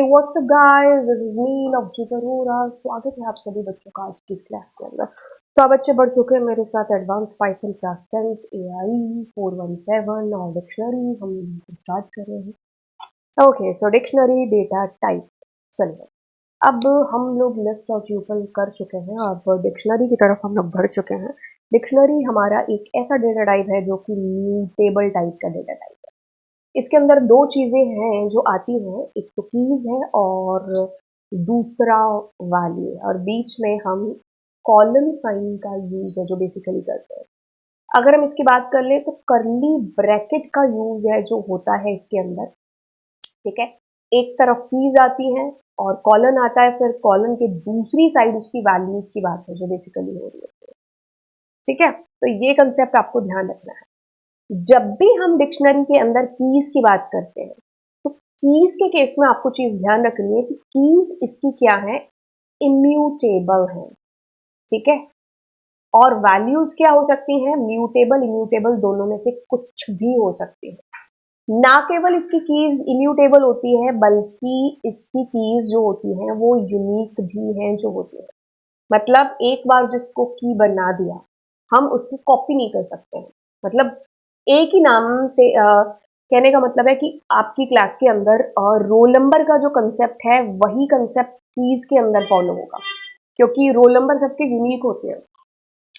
WhatsApp guys, this is Neel of Jeetrora. स्वागत है आप सभी बच्चों का आज की इस क्लास के अंदर। तो आप बच्चे बढ़ चुके हैं मेरे साथ advance Python class 10th AI 417 और डिक्शनरी हम स्टार्ट कर रहे हैं। ओके, सो डिक्शनरी डेटा टाइप। चलिए, अब हम लोग लिस्ट और ट्यूपल कर चुके हैं, अब डिक्शनरी की तरफ हम लोग बढ़ चुके हैं। डिक्शनरी हमारा एक ऐसा डेटा टाइप है जो कि म्यूटेबल टाइप का डेटा टाइप है। इसके अंदर दो चीजें हैं जो आती हैं, एक तो कीज है और दूसरा वैल्यू है, और बीच में हम कॉलन साइन का यूज है जो बेसिकली करते हैं। अगर हम इसकी बात कर ले तो करली ब्रैकेट का यूज है जो होता है इसके अंदर। ठीक है, एक तरफ कीज आती हैं और कॉलन आता है, फिर कॉलन के दूसरी साइड उसकी वैल्यूज की बात है जो बेसिकली हो रही है। ठीक है, तो ये कंसेप्ट आपको ध्यान रखना है जब भी हम डिक्शनरी के अंदर कीज की बात करते हैं। तो कीज के केस में आपको चीज ध्यान रखनी है कि कीज इसकी क्या है, इम्यूटेबल है। ठीक है, और वैल्यूज क्या हो सकती हैं, म्यूटेबल इम्यूटेबल दोनों में से कुछ भी हो सकती है। ना केवल इसकी कीज इम्यूटेबल होती है बल्कि इसकी कीज जो होती हैं वो यूनिक भी हैं जो होती है। मतलब एक बार जिसको की बना दिया हम उसकी कॉपी नहीं कर सकते हैं। मतलब एक ही नाम से कहने का मतलब है कि आपकी क्लास के अंदर रोल नंबर का जो कंसेप्ट है वही कंसेप्ट कीज के अंदर फॉलो होगा, क्योंकि रोल नंबर सबके यूनिक होते हैं।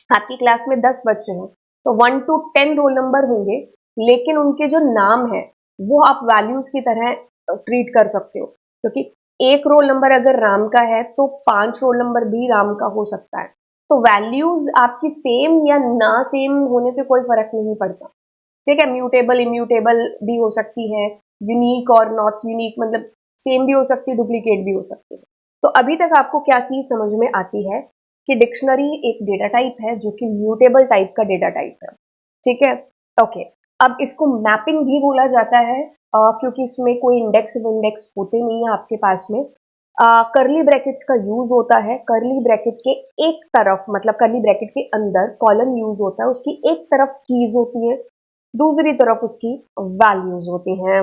आपकी क्लास में 10 बच्चे हैं तो 1 to 10 रोल नंबर होंगे, लेकिन उनके जो नाम है वो आप वैल्यूज की तरह ट्रीट कर सकते हो, क्योंकि एक रोल नंबर अगर राम का है तो 5 रोल नंबर भी राम का हो सकता है। तो वैल्यूज आपकी सेम या ना सेम होने से कोई फर्क नहीं पड़ता। ठीक है, म्यूटेबल इम्यूटेबल भी हो सकती है, यूनिक और नॉट यूनिक, मतलब सेम भी हो सकती है, डुप्लीकेट भी हो सकती है। तो अभी तक आपको क्या चीज समझ में आती है कि डिक्शनरी एक डेटा टाइप है जो कि म्यूटेबल टाइप का डेटा टाइप है। ठीक है, ओके। अब इसको मैपिंग भी बोला जाता है, क्योंकि इसमें कोई इंडेक्स विंडेक्स होते नहीं है आपके पास में। करली ब्रैकेट्स का यूज होता है, करली ब्रैकेट के एक तरफ, मतलब करली ब्रैकेट के अंदर कॉलन यूज होता है, उसकी एक तरफ कीज होती है, दूसरी तरफ उसकी वैल्यूज होती हैं।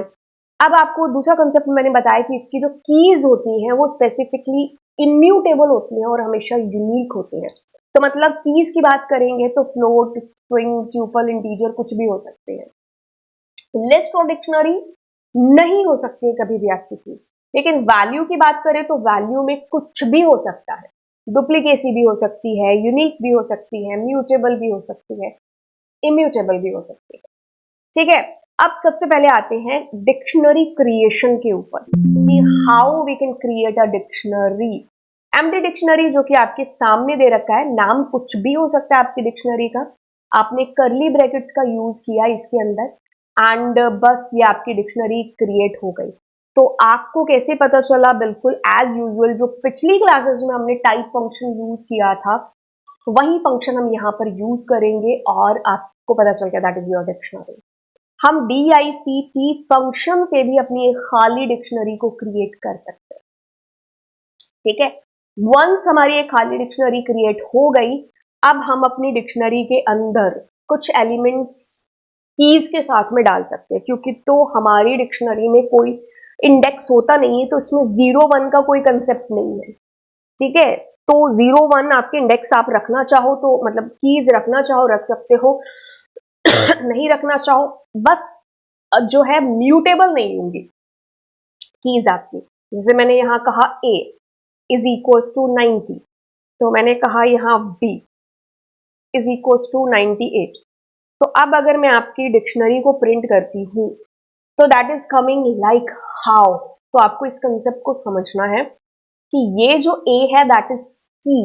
अब आपको दूसरा कंसेप्ट मैंने बताया कि इसकी जो कीज होती हैं वो स्पेसिफिकली इम्यूटेबल होती हैं और हमेशा यूनिक होती हैं। तो मतलब कीज की बात करेंगे तो फ्लोट, स्ट्रिंग, ट्यूपल, इंटीजर कुछ भी हो सकते हैं। लिस्ट और डिक्शनरी नहीं हो सकती है कभी भी आपकी कीज। लेकिन वैल्यू की बात करें तो वैल्यू में कुछ भी हो सकता है, डुप्लीकेसी भी हो सकती है, यूनिक भी हो सकती है, म्यूटेबल भी हो सकती है, इम्यूटेबल भी हो सकती है। ठीक है, अब सबसे पहले आते हैं डिक्शनरी क्रिएशन के ऊपर कि how we can create a dictionary. Empty dictionary जो कि आपके सामने दे रखा है, नाम कुछ भी हो सकता है आपकी डिक्शनरी का, आपने करली ब्रैकेट्स का यूज किया इसके अंदर एंड बस ये आपकी डिक्शनरी क्रिएट हो गई। तो आपको कैसे पता चला, बिल्कुल एज यूजुअल जो पिछली क्लासेस में हमने टाइप फंक्शन यूज किया था वही फंक्शन हम यहाँ पर यूज करेंगे और आपको पता चल गया दैट इज योर डिक्शनरी। हम DICT फंक्शन से भी अपनी एक खाली डिक्शनरी को क्रिएट कर सकते हैं। ठीक है, वंस हमारी एक खाली डिक्शनरी क्रिएट हो गई, अब हम अपनी डिक्शनरी के अंदर कुछ एलिमेंट्स कीज के साथ में डाल सकते हैं, क्योंकि तो हमारी डिक्शनरी में कोई इंडेक्स होता नहीं है, तो इसमें 0 1 का कोई कंसेप्ट नहीं है। ठीक है, तो 0 1 आपके इंडेक्स आप रखना चाहो तो, मतलब कीज रखना चाहो रख सकते हो, नहीं रखना चाहो बस जो है म्यूटेबल नहीं होंगी कीज आपकी। जैसे मैंने यहाँ कहा A इज इक्वल्स टू 90, तो मैंने कहा यहाँ B इज इक्वल्स टू 98। तो अब अगर मैं आपकी डिक्शनरी को प्रिंट करती हूँ तो that is coming like how. तो आपको इस कंसेप्ट को समझना है कि ये जो A है दैट इज की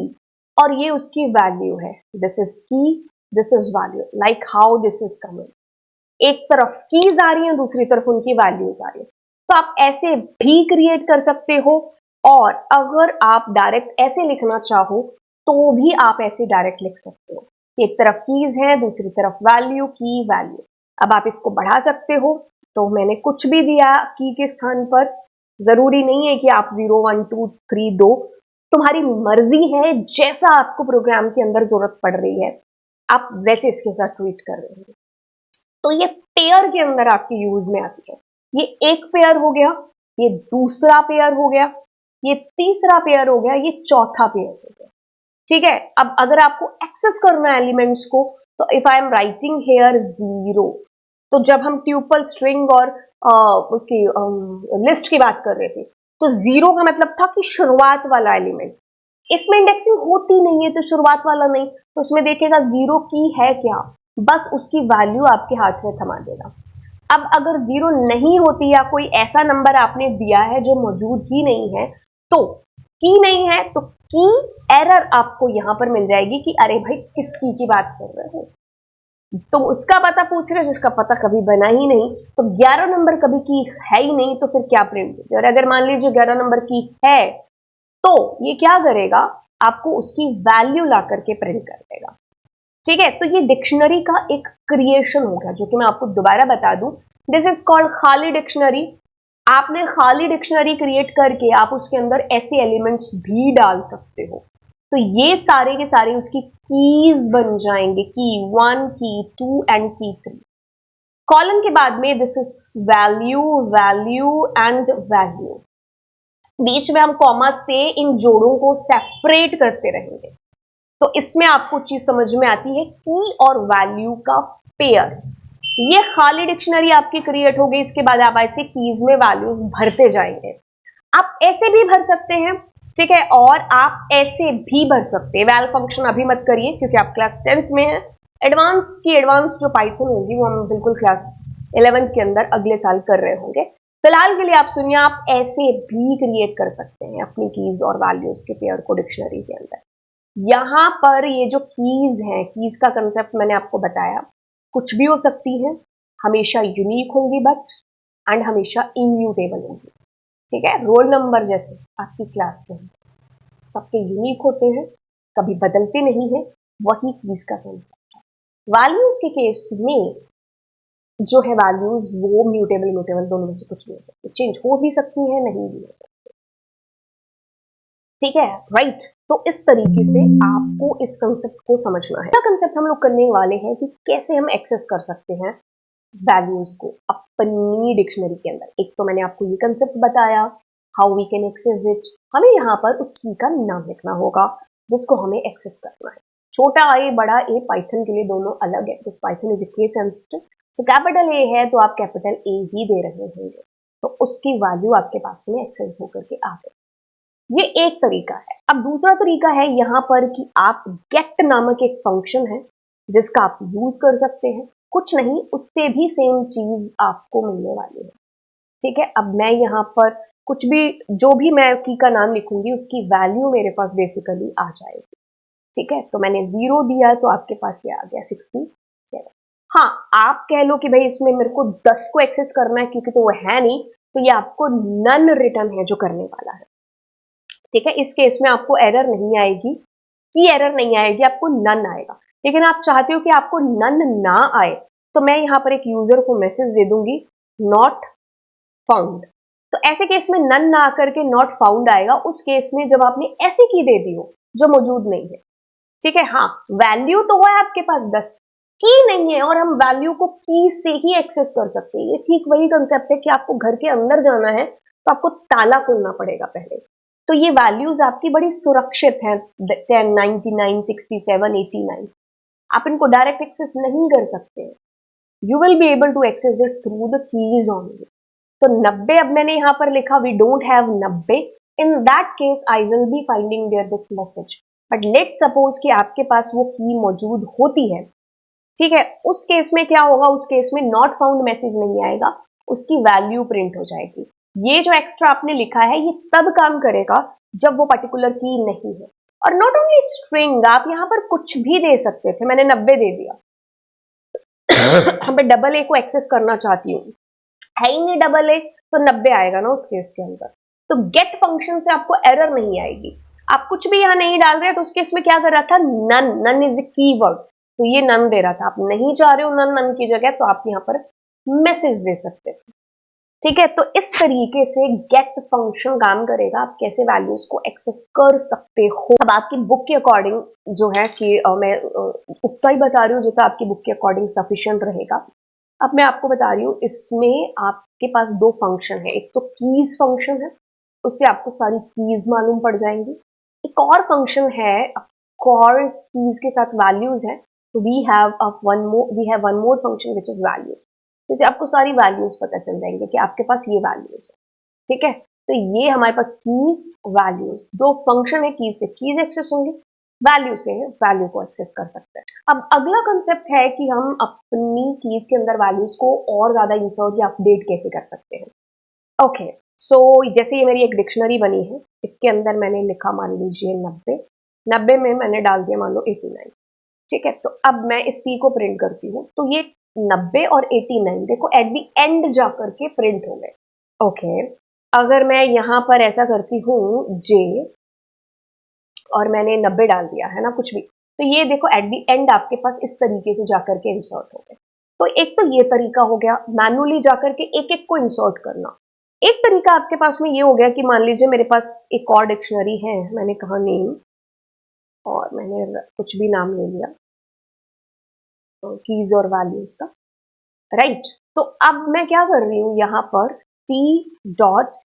और ये उसकी वैल्यू है, दिस इज की, this is value, like how this is coming. एक तरफ कीज आ रही है, दूसरी तरफ उनकी वैल्यूज आ रही है। तो आप ऐसे भी क्रिएट कर सकते हो, और अगर आप डायरेक्ट ऐसे लिखना चाहो तो भी आप ऐसे डायरेक्ट लिख सकते हो। एक तरफ कीज है, दूसरी तरफ वैल्यू, की वैल्यू। अब आप इसको बढ़ा सकते हो, तो मैंने कुछ भी दिया की के स्थान पर, जरूरी नहीं है कि आप 0 1 2 3 दो, तुम्हारी मर्जी है, जैसा आपको प्रोग्राम के अंदर जरूरत पड़ रही है आप वैसे इसके साथ ट्वीट कर रहे हो। तो ये पेयर के अंदर आपकी यूज में आती है। ये एक पेयर हो गया, ये दूसरा पेयर हो गया, ये तीसरा पेयर हो गया, ये चौथा पेयर हो गया। ठीक है, अब अगर आपको एक्सेस करना है एलिमेंट्स को, तो if I am writing here 0, तो जब हम ट्यूपल स्ट्रिंग और उसकी लिस्ट की बात कर रहे थे, तो 0 का मतलब था कि शुरुआत वाला एलिमेंट। इसमें इंडेक्सिंग होती नहीं है तो शुरुआत वाला नहीं, तो उसमें देखेगा 0 की है क्या, बस उसकी वैल्यू आपके हाथ में थमा देगा। अब अगर 0 नहीं होती या कोई ऐसा नंबर आपने दिया है जो मौजूद ही नहीं है, तो की नहीं है तो की एरर आपको यहां पर मिल जाएगी कि अरे भाई किस की बात कर रहे हो, तो उसका पता पूछ रहे हो जिसका पता कभी बना ही नहीं। तो 11 नंबर कभी की है ही नहीं, तो फिर क्या प्रिंट होगी। और अगर मान लीजिए 11 नंबर की है, तो ये क्या करेगा, आपको उसकी वैल्यू ला करके प्रिंट कर देगा। ठीक है, तो ये डिक्शनरी का एक क्रिएशन हो गया, जो कि मैं आपको दोबारा बता दूं, दिस इज कॉल्ड खाली डिक्शनरी। आपने खाली डिक्शनरी क्रिएट करके आप उसके अंदर ऐसे एलिमेंट्स भी डाल सकते हो, तो ये सारे के सारे उसकी कीज बन जाएंगे, की 1, की 2 एंड की 3। कॉलन के बाद में this is value, value and value, बीच में हम कॉमा से इन जोड़ों को सेपरेट करते रहेंगे। तो इसमें आपको चीज समझ में आती है की और वैल्यू का पेयर। ये खाली डिक्शनरी आपकी क्रिएट हो गई, इसके बाद आप ऐसे कीज में वैल्यूज भरते जाएंगे। आप ऐसे भी भर सकते हैं, ठीक है, और आप ऐसे भी भर सकते हैं। वैल फंक्शन अभी मत करिए क्योंकि आप क्लास 10th में हैं। एडवांस जो पाइथन होगी वो हम बिल्कुल क्लास 11th के अंदर अगले साल कर रहे होंगे। फिलहाल के लिए आप सुनिए, आप ऐसे भी क्रिएट कर सकते हैं अपनी कीज और वैल्यूज के पेयर को डिक्शनरी के अंदर। यहां पर ये जो कीज है, कीज का कंसेप्ट मैंने आपको बताया, कुछ भी हो सकती है, हमेशा यूनिक होंगी बट, एंड हमेशा इम्यूटेबल होंगी। ठीक है, रोल नंबर जैसे आपकी क्लास में सबके यूनिक होते हैं, कभी बदलते नहीं है, वही कीज का कंसेप्ट है। वैल्यूज के केस में जो है वैल्यूज वो म्यूटेबल दोनों में से कुछ भी हो सकती है, चेंज हो भी सकती है, नहीं भी हो सकती। ठीक है, राइट। तो इस तरीके से आपको इस कंसेप्ट को समझना है। कंसेप्ट हम लोग करने वाले हैं कि कैसे हम एक्सेस कर सकते हैं वैल्यूज को अपनी डिक्शनरी के अंदर। एक तो मैंने आपको ये कंसेप्ट बताया, how we can access it. हमें यहाँ पर उस की का नाम लिखना होगा जिसको हमें एक्सेस करना है। छोटा ए बड़ा ए पाइथन के लिए दोनों अलग है, this Python is case sensitive. So capital A है तो आप कैपिटल ए ही दे रहे होंगे, तो उसकी वैल्यू आपके पास में एक्सेस होकर के आ गई। ये एक तरीका है। अब दूसरा तरीका है यहाँ पर कि आप गेट नामक एक फंक्शन है जिसका आप यूज कर सकते हैं। कुछ नहीं, उससे भी सेम चीज आपको मिलने वाली है। ठीक है, अब मैं यहाँ पर कुछ भी, जो भी मैं की का नाम लिखूंगी उसकी वैल्यू मेरे पास बेसिकली आ जाएगी। ठीक है, तो मैंने 0 दिया तो आपके पास ये आ गया 67। हाँ, आप कह लो कि भाई इसमें मेरे को 10 को एक्सेस करना है क्योंकि तो वो है नहीं, तो ये आपको नन रिटर्न है जो करने वाला है। ठीक है, इस केस में आपको एरर नहीं आएगी, की एरर नहीं आएगी, आपको नन आएगा। लेकिन आप चाहते हो कि आपको नन ना आए, तो मैं यहाँ पर एक यूजर को मैसेज दे दूंगी नॉट फाउंड। तो ऐसे केस में नन ना आकर के नॉट फाउंड आएगा, उस केस में जब आपने ऐसी की दे दी हो जो मौजूद नहीं है। ठीक है, हाँ, वैल्यू तो है आपके पास 10, की नहीं है, और हम वैल्यू को की से ही एक्सेस कर सकते हैं। ये ठीक वही कंसेप्ट है कि आपको घर के अंदर जाना है तो आपको ताला खोलना पड़ेगा पहले। तो ये वैल्यूज आपकी बड़ी सुरक्षित हैं, 10, 99, 67, 89। आप इनको डायरेक्ट एक्सेस नहीं कर सकते। You will be able to access it through the keys only. तो 90 अब मैंने यहां पर लिखा, we don't have 90, in that case I will be finding there this message. But let suppose कि आपके पास वो की मौजूद होती है। ठीक है, उस केस में क्या होगा, उस केस में नॉट फाउंड मैसेज नहीं आएगा, उसकी वैल्यू प्रिंट हो जाएगी। ये जो एक्स्ट्रा आपने लिखा है ये तब काम करेगा जब वो पर्टिकुलर की नहीं है। और नॉट ओनली स्ट्रिंग, आप यहां पर कुछ भी दे सकते थे। मैंने 90 दे दिया, मैं डबल ए को एक्सेस करना चाहती हूँ, है ही नहीं डबल ए, तो 90 आएगा ना उस केस के अंदर। तो गेट फंक्शन से आपको एरर नहीं आएगी। आप कुछ भी यहां नहीं डाल रहे, तो उस केस में क्या कर रहा था, none, none is a keyword, तो ये नन दे रहा था। आप नहीं चाह रहे हो नन, नन की जगह, तो आप यहाँ पर मैसेज दे सकते थे। ठीक है, तो इस तरीके से गेट फंक्शन काम करेगा, आप कैसे वैल्यूज को एक्सेस कर सकते हो। अब आपकी बुक के अकॉर्डिंग जो है कि मैं उतना ही बता रही हूँ जितना आपकी बुक के अकॉर्डिंग सफिशिएंट रहेगा। अब मैं आपको बता रही हूँ, इसमें आपके पास दो फंक्शन है, एक तो कीज फंक्शन है, उससे आपको सारी कीज मालूम पड़ जाएंगी। एक और फंक्शन है, कोर्स कीज के साथ वैल्यूज है, तो we have one more function which is values, जैसे आपको सारी वैल्यूज पता चल जाएंगे कि आपके पास ये वैल्यूज है, ठीक है। तो ये हमारे पास कीज वैल्यूज दो फंक्शन है, कीज से कीज एक्सेस होंगे, वैल्यू से वैल्यू को एक्सेस कर सकते हैं। अब अगला कंसेप्ट है कि हम अपनी कीज के अंदर वैल्यूज को और ज्यादा इंसर्ट या अपडेट कैसे कर सकते हैं। ओके, सो जैसे ये मेरी एक डिक्शनरी बनी है, इसके अंदर मैंने लिखा मान लीजिए 90, 90 में मैंने डाल दिया मान लो 89, ठीक है। तो अब मैं इस टी को प्रिंट करती हूँ, तो ये 90 और 89 देखो एट दी एंड जा करके प्रिंट हो गए। ओके, अगर मैं यहाँ पर ऐसा करती हूँ जे और मैंने 90 डाल दिया है ना कुछ भी, तो ये देखो एट दी एंड आपके पास इस तरीके से जाकर के इंसर्ट हो गए। तो एक तो ये तरीका हो गया मैनुअली जाकर के एक एक को इंसर्ट करना। एक तरीका आपके पास में ये हो गया कि मान लीजिए मेरे पास एक और डिक्शनरी है, मैंने कहा नेम और मैंने कुछ भी नाम ले लिया कीज और वैल्यूज का, राइट। तो अब मैं क्या कर रही हूँ यहाँ पर टी डॉट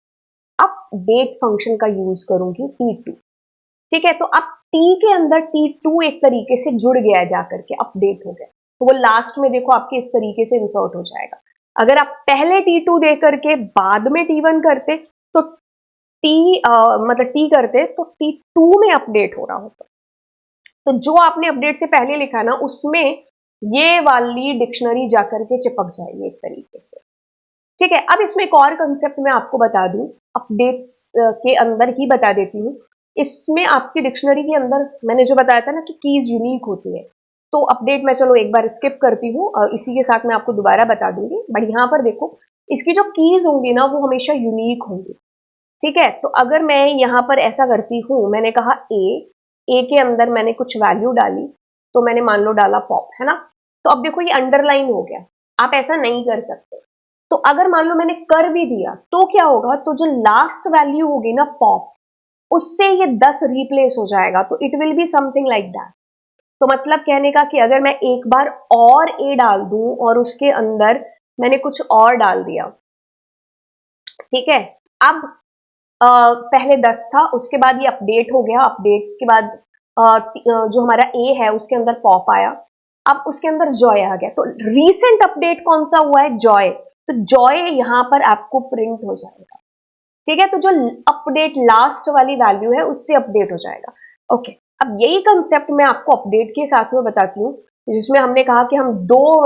अपडेट फंक्शन का यूज करूंगी T2, ठीक है। तो अब टी के अंदर T2 एक तरीके से जुड़ गया है जाकर के अपडेट हो गया, तो वो लास्ट में देखो आपके इस तरीके से इंसर्ट हो जाएगा। अगर आप पहले T2 दे करके बाद में T1 करते तो मतलब टी करते तो T2 में अपडेट हो रहा होता, तो जो आपने अपडेट से पहले लिखा ना उसमें ये वाली डिक्शनरी जाकर के चिपक जाएगी एक तरीके से, ठीक है। अब इसमें एक और कंसेप्ट मैं आपको बता दूं, अपडेट्स के अंदर ही बता देती हूँ। इसमें आपकी डिक्शनरी के अंदर मैंने जो बताया था ना कि कीज यूनिक होती है, तो अपडेट मैं चलो एक बार स्किप करती हूँ और इसी के साथ मैं आपको दोबारा बता दूंगी, बट यहाँ पर देखो इसकी जो कीज होंगी ना वो हमेशा यूनिक होंगी, ठीक है। तो अगर मैं यहाँ पर ऐसा करती हूँ, मैंने कहा ए के अंदर मैंने कुछ वैल्यू डाली, तो मैंने मान लो डाला पॉप, है ना। तो अब देखो ये अंडरलाइन हो गया, आप ऐसा नहीं कर सकते। तो अगर मान लो मैंने कर भी दिया तो क्या होगा, तो जो लास्ट वैल्यू होगी ना पॉप, उससे ये 10 रिप्लेस हो जाएगा, तो it will be something like that. तो मतलब कहने का कि अगर मैं एक बार और ए डाल दूं और उसके अंदर मैंने कुछ और डाल दिया, ठीक है। अब पहले 10 था, उसके बाद ये अपडेट हो गया, अपडेट के बाद जो हमारा ए है उसके अंदर पॉप आया, अब उसके अंदर जॉय आ गया, तो रीसेंट अपडेट कौन सा हुआ है, जॉय। तो जॉय यहां पर आपको प्रिंट हो जाएगा, ठीक है। तो जो अपडेट लास्ट वाली वैल्यू है उससे अपडेट हो जाएगा। ओके, अब यही कंसेप्ट मैं आपको अपडेट के साथ में बताती हूँ, जिसमें हमने कहा कि हम दो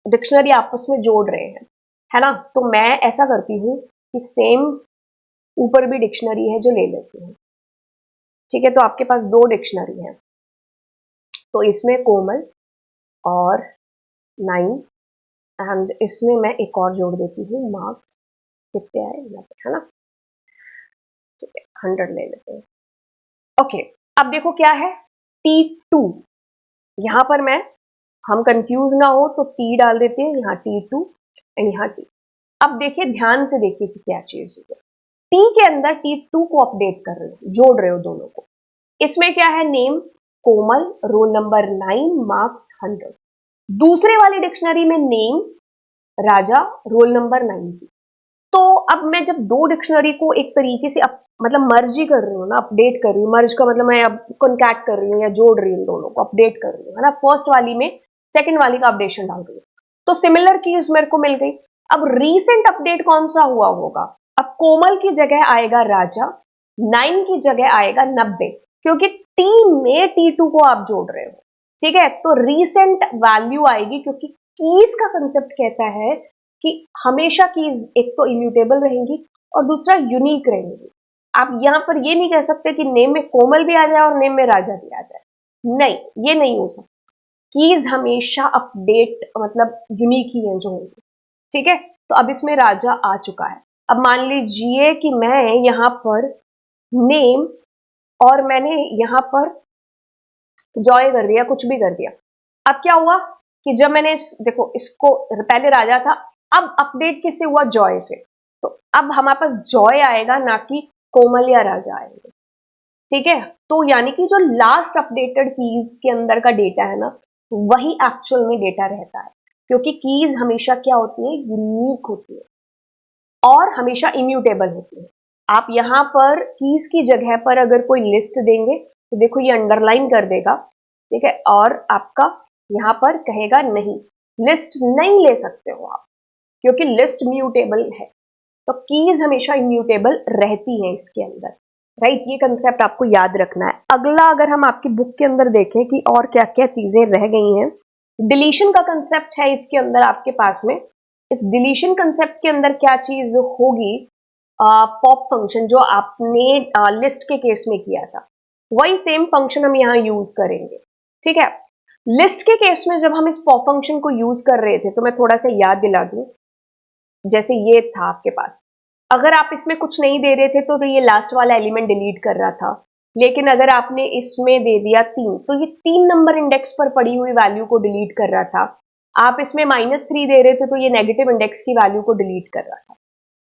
डिक्शनरी आपस में जोड़ रहे हैं, है ना। तो मैं ऐसा करती हूँ कि सेम ऊपर भी डिक्शनरी है जो ले लेती हूँ, ठीक है। तो आपके पास दो डिक्शनरी है, तो इसमें कोमल और 9 एंड इसमें मैं एक और जोड़ देती हूँ मार्क्स, कितने आए 90, है ना, ठीक है 100 ले लेते हैं। ओके, अब देखो क्या है T2, यहां पर मैं हम कंफ्यूज ना हो तो T डाल देते हैं, यहाँ T2 एंड यहाँ T। अब देखिए ध्यान से देखिए कि क्या चीज है, T के अंदर T2 को अपडेट कर रहे हो, जोड़ रहे हो दोनों को। इसमें क्या है, नेम कोमल, रोल नंबर 9, मार्क्स 100। दूसरे वाली डिक्शनरी में नेम राजा, रोल नंबर 90। तो अब मैं जब दो डिक्शनरी को एक तरीके से मतलब मर्ज ही कर रही हूँ ना, अपडेट कर रही हूँ, मर्ज का मतलब मैं अब कॉन्कैट कर रही हूँ या जोड़ रही हूँ, दोनों को अपडेट कर रही हूँ, है ना। फर्स्ट वाली में सेकंड वाली का अपडेशन डाल रही हूँ, तो सिमिलर कीज मेरे को मिल गई। अब रीसेंट अपडेट कौन सा हुआ होगा, अब कोमल की जगह आएगा राजा, 9 की जगह आएगा 90, क्योंकि टी में T2 को आप जोड़ रहे हो, ठीक है। तो रीसेंट वैल्यू आएगी, क्योंकि कीज का कंसेप्ट कहता है कि हमेशा कीज एक तो इम्यूटेबल रहेंगी और दूसरा यूनिक रहेंगी। आप यहां पर ये नहीं कह सकते कि नेम में कोमल भी आ जाए और नेम में राजा भी आ जाए, नहीं, ये नहीं हो सकता। कीज हमेशा अपडेट मतलब यूनिक ही है जो होंगी, ठीक है। तो अब इसमें राजा आ चुका है। अब मान लीजिए कि मैं यहां पर नेम और मैंने यहां पर जॉय कर दिया, कुछ भी कर दिया। अब क्या हुआ कि जब मैंने देखो इसको पहले राजा था, अब अपडेट किससे हुआ, जॉय से। तो अब हमारे पास जॉय आएगा, ना कि कोमल या राजा आएंगे, ठीक है। तो यानी कि जो लास्ट अपडेटेड कीज के अंदर का डेटा है ना, वही एक्चुअल में डेटा रहता है, क्योंकि कीज हमेशा क्या होती है, यूनिक होती है और हमेशा इम्यूटेबल होती है। आप यहाँ पर कीज की जगह पर अगर कोई लिस्ट देंगे तो देखो ये अंडरलाइन कर देगा, ठीक है, और आपका यहाँ पर कहेगा नहीं, लिस्ट नहीं ले सकते हो आप, क्योंकि लिस्ट म्यूटेबल है। तो कीज हमेशा इम्यूटेबल रहती हैं इसके अंदर, राइट। ये कंसेप्ट आपको याद रखना है। अगला अगर हम आपकी बुक के अंदर देखें कि और क्या क्या चीजें रह गई हैं, डिलीशन का कंसेप्ट है इसके अंदर आपके पास में। इस डिलीशन कंसेप्ट के अंदर क्या चीज होगी, पॉप फंक्शन जो आपने लिस्ट के केस में किया था, वही सेम फंक्शन हम यहाँ यूज करेंगे, ठीक है। लिस्ट के केस में जब हम इस पॉप फंक्शन को यूज कर रहे थे, तो मैं थोड़ा सा याद दिला दूं, जैसे ये था आपके पास, अगर आप इसमें कुछ नहीं दे रहे थे तो ये लास्ट वाला एलिमेंट डिलीट कर रहा था, लेकिन अगर आपने इसमें दे दिया 3 तो ये 3 नंबर इंडेक्स पर पड़ी हुई वैल्यू को डिलीट कर रहा था। आप इसमें -3 दे रहे थे तो ये नेगेटिव इंडेक्स की वैल्यू को डिलीट कर रहा था।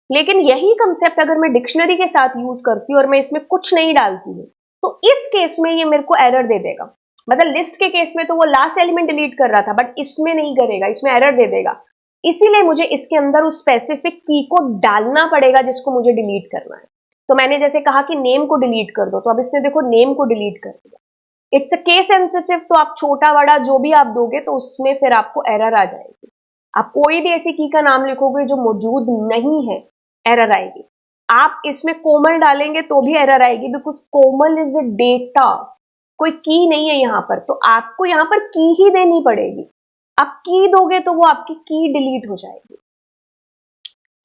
लेकिन यही कंसेप्ट अगर मैं डिक्शनरी के साथ यूज करती हूँ और मैं इसमें कुछ नहीं डालती हूँ, तो इस केस में ये मेरे को एरर दे देगा। मतलब लिस्ट के केस में तो वो लास्ट एलिमेंट डिलीट कर रहा था, बट इसमें नहीं करेगा, इसमें एरर दे देगा। इसीलिए मुझे इसके अंदर उस स्पेसिफिक की को डालना पड़ेगा जिसको मुझे डिलीट करना है। तो मैंने जैसे कहा कि नेम को डिलीट कर दो, तो अब इसने देखो नेम को डिलीट कर दिया। इट्स अ केस सेंसिटिव, तो आप छोटा बड़ा जो भी आप दोगे तो उसमें फिर आपको एरर आ जाएगी। आप कोई भी ऐसी की का नाम लिखोगे जो मौजूद नहीं है, एरर आएगी। आप इसमें कोमल डालेंगे तो भी एरर आएगी, because Komal is a data, कोई की नहीं है यहाँ पर, तो आपको यहाँ पर की ही देनी पड़ेगी। आप की दोगे तो वो आपकी की डिलीट हो जाएगी,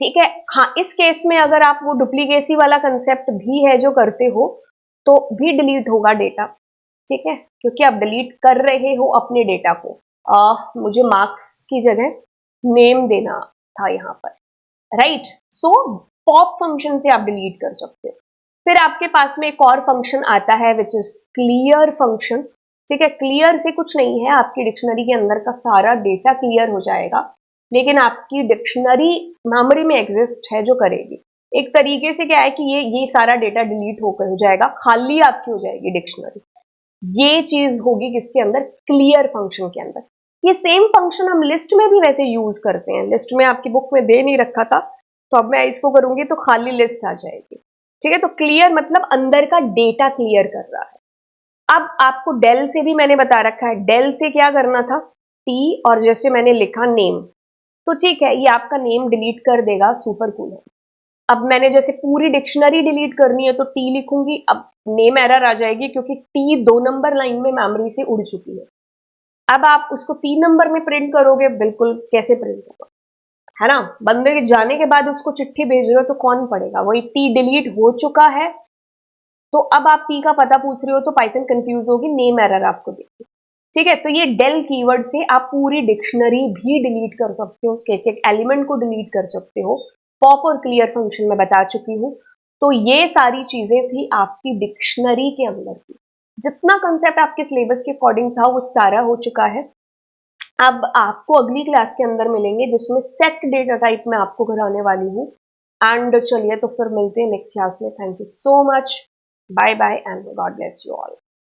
ठीक है। हाँ, इस केस में अगर आप वो डुप्लीकेसी वाला कंसेप्ट भी है जो करते हो तो भी डिलीट होगा डेटा, ठीक है, क्योंकि आप डिलीट कर रहे हो अपने डेटा को। मुझे मार्क्स की जगह नेम देना था यहाँ पर, राइट। सो पॉप फंक्शन से आप डिलीट कर सकते हो। फिर आपके पास में एक और फंक्शन आता है विच इज क्लियर फंक्शन, ठीक है। क्लियर से कुछ नहीं है, आपकी डिक्शनरी के अंदर का सारा डेटा क्लियर हो जाएगा, लेकिन आपकी डिक्शनरी मेमोरी में एग्जिस्ट है जो करेगी। एक तरीके से क्या है कि ये सारा डेटा डिलीट होकर हो जाएगा, खाली आपकी हो जाएगी डिक्शनरी। ये चीज होगी किसके अंदर, क्लियर फंक्शन के अंदर। ये सेम फंक्शन हम लिस्ट में भी वैसे यूज करते हैं। लिस्ट में आपकी बुक में दे नहीं रखा था, तो अब मैं इसको करूंगी तो खाली लिस्ट आ जाएगी, ठीक है। तो क्लियर मतलब अंदर का डेटा क्लियर कर रहा है। अब आपको डेल से भी मैंने बता रखा है, डेल से क्या करना था, टी, और जैसे मैंने लिखा नेम, तो ठीक है, ये आपका नेम डिलीट कर देगा सुपर कूलर। अब मैंने जैसे पूरी डिक्शनरी डिलीट करनी है तो टी लिखूंगी, अब नेम एरर आ जाएगी क्योंकि टी 2 नंबर लाइन में मेमोरी से उड़ चुकी है। अब आप उसको 3 नंबर में प्रिंट करोगे, बिल्कुल कैसे प्रिंट होगा, है ना। बंदे के जाने के बाद उसको चिट्ठी भेज रहे हो तो कौन पढ़ेगा, वही टी डिलीट हो चुका है। तो अब आप टी का पता पूछ रहे हो तो पाइथन कंफ्यूज होगी, नेम एरर आपको देगी, ठीक है। तो ये डेल कीवर्ड से आप पूरी डिक्शनरी भी डिलीट कर सकते हो, उसके एक एलिमेंट को डिलीट कर सकते हो। पॉप और क्लियर फंक्शन में बता चुकी हूँ। तो ये सारी चीजें थी आपकी डिक्शनरी के अंदर की। जितना कंसेप्ट आपके सिलेबस के अकॉर्डिंग था वो सारा हो चुका है। अब आपको अगली क्लास के अंदर मिलेंगे जिसमें सेट डेटा टाइप में आपको कराने वाली हूँ। एंड चलिए तो फिर मिलते हैं नेक्स्ट क्लास में। Thank you so much, bye bye and God bless you all.